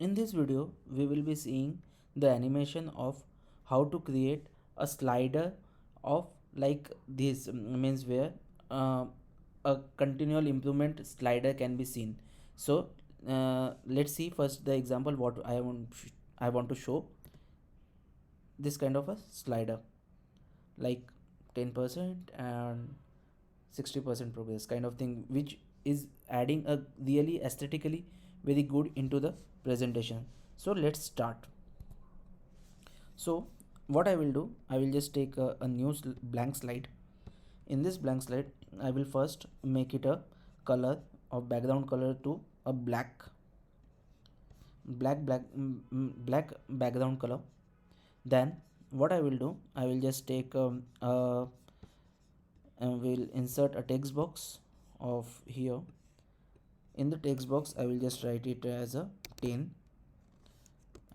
In this video we will be seeing the animation of how to create a slider of like this, means where uh, a continual improvement slider can be seen. So let's see first the example what I want to show. This kind of a slider like 10% and 60% progress kind of thing, which is adding a really aesthetically very good into the presentation. So let's start. So what I will do, I will just take a new blank slide. In this blank slide I will first make it a color of background color to a black background color. Then what I will do, I will just take and we'll insert a text box of here. In the text box I will just write it as a 10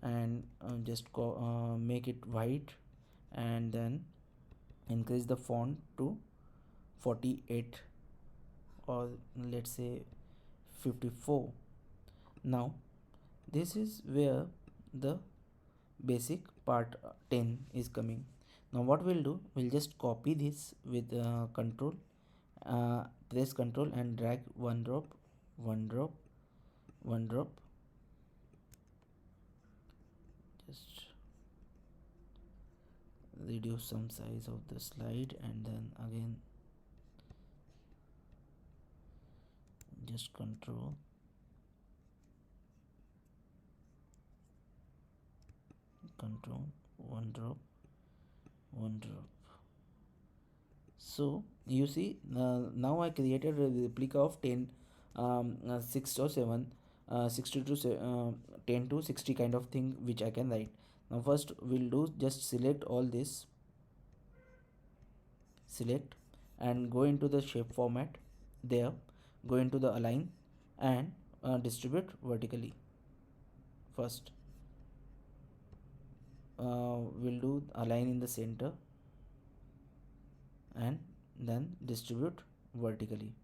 and make it white, and then increase the font to 48 or let's say 54. Now this is where the basic part 10 is coming. Now what we'll do, we'll just copy this with control, press control and drag one drop, one drop, one drop. Just reduce some size of the slide and then again just control, one drop, one drop. So you see now I created a replica of 10 6 or 7 60 to 10 to 60 kind of thing which I can write. Now first we'll do just select all this, select and go into the shape format. There go into the align and distribute vertically. First we'll do align in the center and then distribute vertically.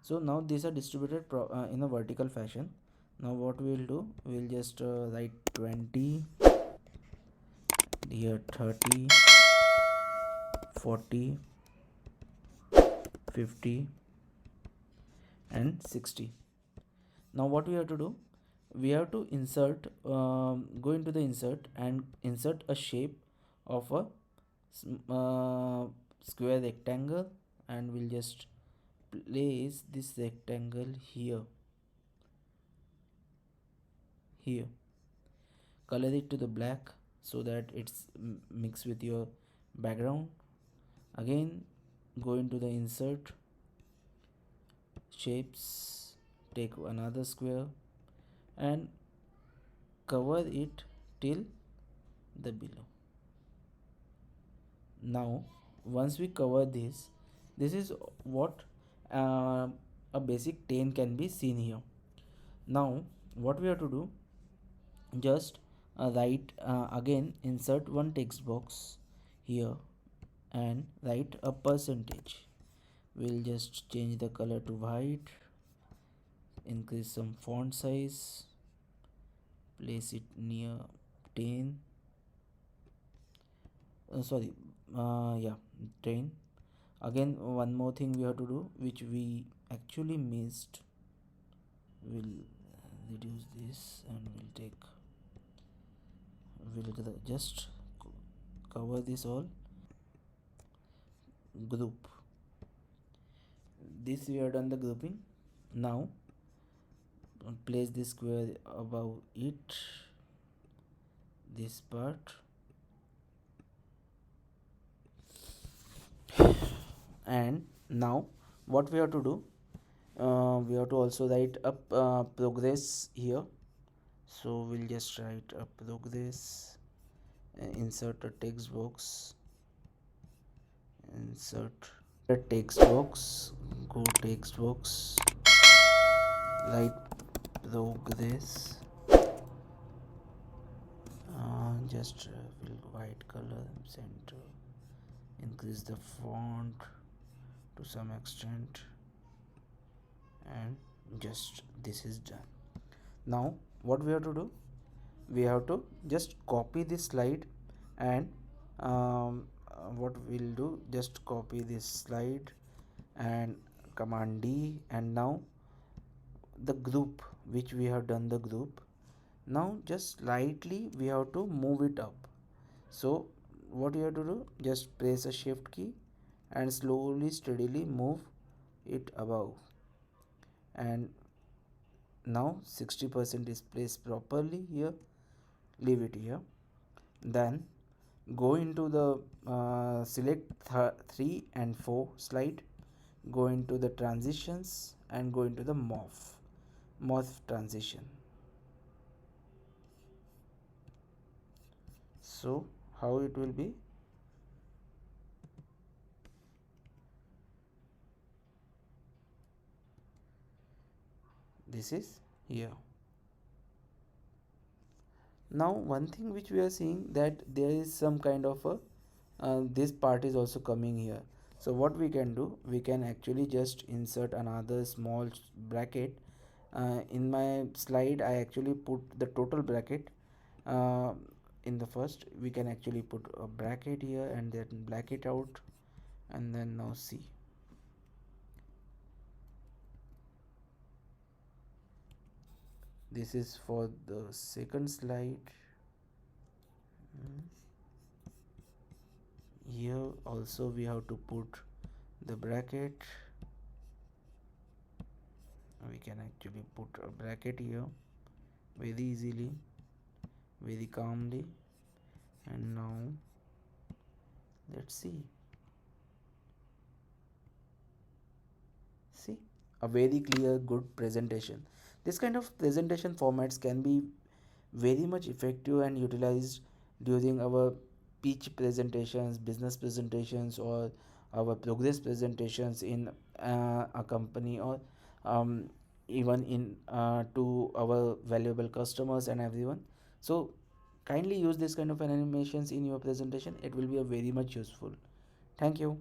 So now these are distributed in a vertical fashion. Now what we will do, we'll just write 20 here, 30, 40, 50 and 60. Now what we have to do, we have to insert go into the insert and insert a shape of a square rectangle, and we'll just place this rectangle here, color it to the black so that it's mixed with your background. Again go into the insert shapes, take another square and cover it till the below. Now once we cover this is what a basic 10 can be seen here. Now what we have to do, just write again insert one text box here and write a percentage. We'll just change the color to white, increase some font size, place it near 10 yeah, 10. Again one more thing we have to do which we actually missed, we'll reduce this and we'll just cover this all group. This we have done the grouping. Now place this square above it, this part, and now what we have to do, we have to also write up progress here. So we'll just write a progress, insert a text box, insert a text box, go text box, write progress, just fill white color center, increase the font to some extent, and just this is done. Now what we have to do, we have to just copy this slide, and what we'll do, just copy this slide and command D, and now the group which we have done the group, now just slightly we have to move it up. So what you have to do, just press a shift key and slowly steadily move it above, and now 60% is placed properly here. Leave it here. Then go into the select 3 and 4 slide, go into the transitions and go into the morph transition. So how it will be, this is here. Now one thing which we are seeing, that there is some kind of a this part is also coming here. So what we can do, we can actually just insert another small bracket. In my slide I actually put the total bracket. uh, in the first we can actually put a bracket here and then black it out, and then now see, this is for the second slide. Mm. Here also we have to put the bracket. We can actually put a bracket here very easily, very calmly, and now let's see a very clear good presentation. This kind of presentation formats can be very much effective and utilized during our pitch presentations, business presentations, or our progress presentations in a company, or um, even in to our valuable customers and everyone. So kindly use this kind of animations in your presentation, it will be a very much useful. Thank you.